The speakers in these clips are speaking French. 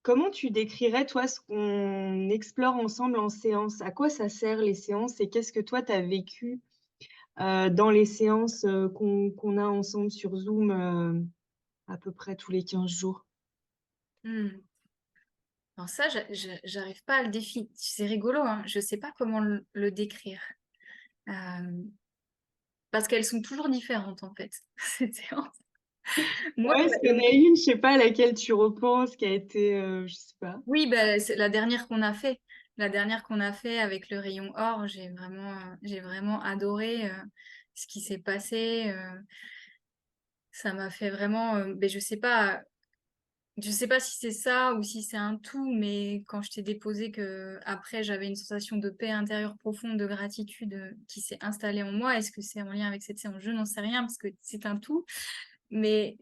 Comment tu décrirais, toi, ce qu'on explore ensemble en séance? À quoi ça sert les séances et qu'est-ce que toi, tu as vécu, dans les séances, qu'on a ensemble sur Zoom, à peu près tous les 15 jours? Hmm. Alors ça, j'arrive pas à le définir. C'est rigolo, hein. Je sais pas comment le décrire. Euh, Parce qu'elles sont toujours différentes, en fait, ces séances. Moi, Ouais, est-ce qu'il y en a une, je sais pas, à laquelle tu repenses, qui a été, je sais pas? oui, bah, c'est la dernière qu'on a fait. La dernière qu'on a fait avec le rayon or, j'ai vraiment adoré ce qui s'est passé. Ça m'a fait vraiment, ben, je sais pas si c'est ça ou si c'est un tout, mais quand je t'ai déposé que après j'avais une sensation de paix intérieure profonde, de gratitude qui s'est installée en moi, est-ce que c'est en lien avec cette séance? Je n'en sais rien parce que c'est un tout. Mais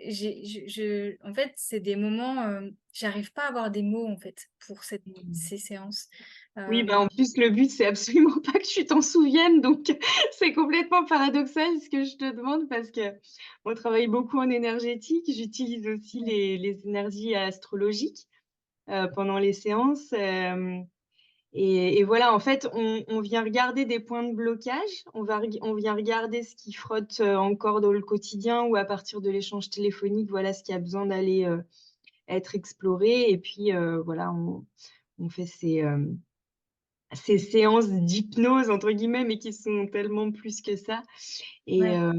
en fait, c'est des moments, j'arrive pas à avoir des mots en fait pour Mmh. ces séances. Oui, Euh, bah, en plus, le but, c'est absolument pas que tu t'en souviennes, donc c'est complètement paradoxal ce que je te demande parce qu'on travaille beaucoup en énergétique. J'utilise aussi les énergies astrologiques, pendant les séances, et voilà, en fait, on vient regarder des points de blocage, on vient regarder ce qui frotte, encore dans le quotidien ou à partir de l'échange téléphonique, voilà ce qui a besoin d'aller, être exploré et puis, voilà, on fait ces séances d'hypnose entre guillemets, mais qui sont tellement plus que ça. Et ouais.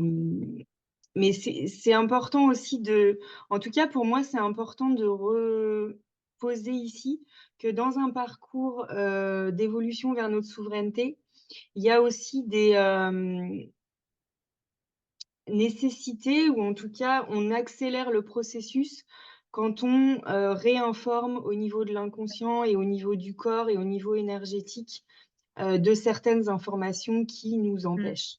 mais c'est important aussi de, en tout cas pour moi, c'est important de reposer ici que dans un parcours d'évolution vers notre souveraineté, il y a aussi des nécessités ou en tout cas on accélère le processus quand on réinforme au niveau de l'inconscient et au niveau du corps et au niveau énergétique de certaines informations qui nous Mm. empêchent.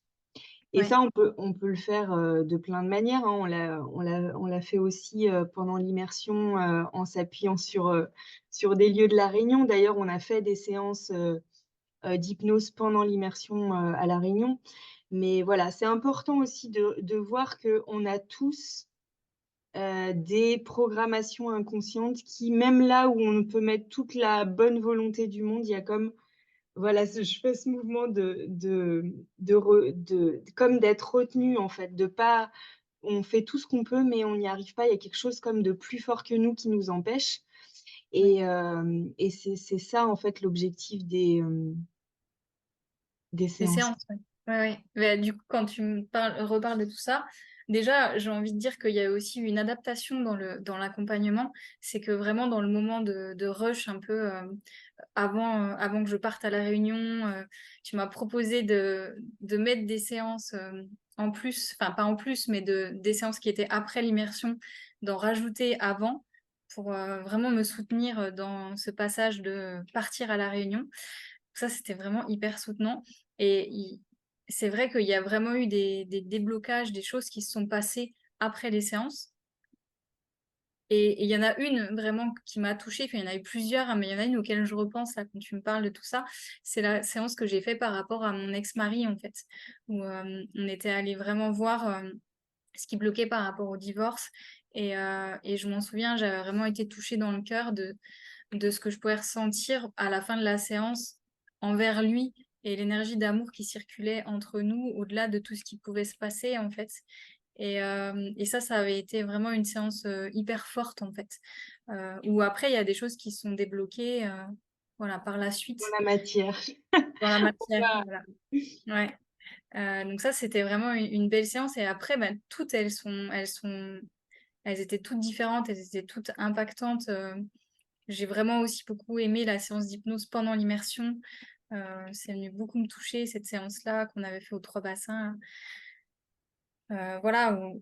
Et Ouais. ça, on peut le faire de plein de manières, hein. On l'a fait aussi pendant l'immersion en s'appuyant sur des lieux de La Réunion. D'ailleurs, on a fait des séances d'hypnose pendant l'immersion à La Réunion. Mais voilà, c'est important aussi de voir qu'on a tous des programmations inconscientes qui, même là où on peut mettre toute la bonne volonté du monde, il y a comme voilà, je fais ce mouvement comme d'être retenu en fait, de pas, on fait tout ce qu'on peut, mais on n'y arrive pas. Il y a quelque chose comme de plus fort que nous qui nous empêche. Ouais. Et c'est ça en fait l'objectif des Des séances. séances, ouais. Ouais, ouais. Mais, du coup, quand tu reparles de tout ça, déjà, j'ai envie de dire qu'il y a aussi une adaptation dans l'accompagnement. C'est que vraiment dans le moment de rush un peu avant que je parte à la réunion, tu m'as proposé de mettre des séances en plus, enfin pas en plus, mais des séances qui étaient après l'immersion, d'en rajouter avant pour vraiment me soutenir dans ce passage de partir à la réunion. Ça, c'était vraiment hyper soutenant. Et c'est vrai qu'il y a vraiment eu des déblocages, des choses qui se sont passées après les séances. Et il y en a une vraiment qui m'a touchée, enfin, il y en a eu plusieurs, hein, mais il y en a une auquel je repense là quand tu me parles de tout ça. C'est la séance que j'ai faite par rapport à mon ex-mari, en fait, où on était allé vraiment voir ce qui bloquait par rapport au divorce. Et je m'en souviens, j'avais vraiment été touchée dans le cœur de ce que je pouvais ressentir à la fin de la séance envers lui et l'énergie d'amour qui circulait entre nous au-delà de tout ce qui pouvait se passer en fait. Et ça avait été vraiment une séance hyper forte en fait. Où après, il y a des choses qui sont débloquées voilà, par la suite Dans la matière. dans la matière. Voilà. Voilà. Ouais. Donc ça, c'était vraiment une belle séance. Et après, ben, toutes, elles étaient toutes différentes, elles étaient toutes impactantes. J'ai vraiment aussi beaucoup aimé la séance d'hypnose pendant l'immersion. C'est venu beaucoup me toucher, cette séance-là qu'on avait fait aux Trois Bassins. Voilà, où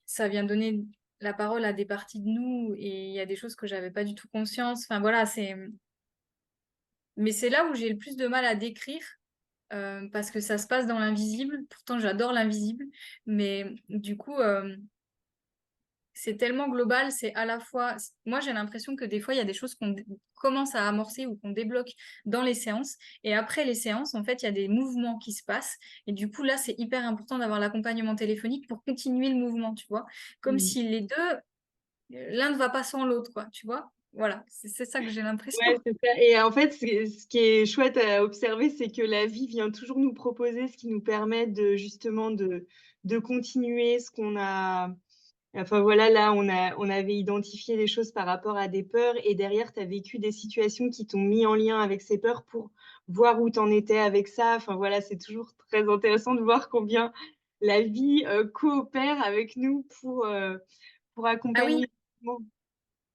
ça vient donner la parole à des parties de nous et il y a des choses que j'avais pas du tout conscience. Enfin voilà, mais c'est là où j'ai le plus de mal à décrire parce que ça se passe dans l'invisible. Pourtant, j'adore l'invisible, mais du coup, c'est tellement global, c'est à la fois. Moi, j'ai l'impression que des fois, il y a des choses qu'on commence à amorcer ou qu'on débloque dans les séances. Et après les séances, en fait, il y a des mouvements qui se passent. Et du coup, là, c'est hyper important d'avoir l'accompagnement téléphonique pour continuer le mouvement, tu vois. Comme Mmh. si les deux, l'un ne va pas sans l'autre, quoi, tu vois. Voilà, c'est ça que j'ai l'impression. Ouais, c'est ça et en fait, ce qui est chouette à observer, c'est que la vie vient toujours nous proposer ce qui nous permet de justement de continuer ce qu'on a enfin voilà, là, on avait identifié des choses par rapport à des peurs et derrière, tu as vécu des situations qui t'ont mis en lien avec ces peurs pour voir où tu en étais avec ça. Enfin voilà, c'est toujours très intéressant de voir combien la vie, coopère avec nous pour Ah oui, accompagner.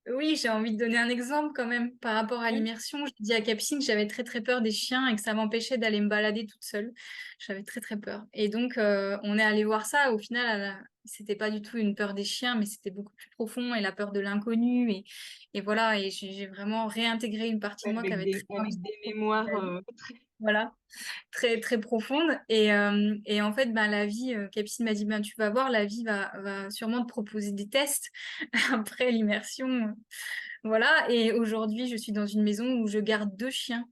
oui, j'ai envie de donner un exemple quand même par rapport à Ouais, l'immersion. Je dis à Capucine que j'avais très très peur des chiens et que ça m'empêchait d'aller me balader toute seule. J'avais très très peur. Et donc on est allé voir ça. Au final, c'était pas du tout une peur des chiens, mais c'était beaucoup plus profond et la peur de l'inconnu. Et voilà, et j'ai vraiment réintégré une partie de moi qui avait très peur avec des mémoires, très voilà, très très profonde. Et en fait, ben, la vie, Capucine m'a dit, ben, tu vas voir, la vie va sûrement te proposer des tests après l'immersion. Voilà, et aujourd'hui, je suis dans une maison où je garde 2 chiens.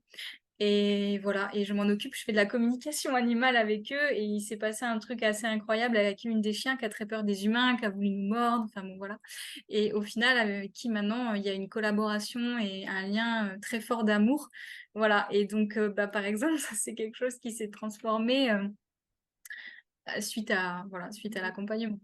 Et voilà, et je m'en occupe, je fais de la communication animale avec eux. Et il s'est passé un truc assez incroyable avec une des chiens qui a très peur des humains, qui a voulu nous mordre. Enfin bon, voilà. Et au final, avec qui maintenant, il y a une collaboration et un lien très fort d'amour. Voilà, et donc, bah, par exemple, ça, c'est quelque chose qui s'est transformé suite à, voilà, suite à l'accompagnement.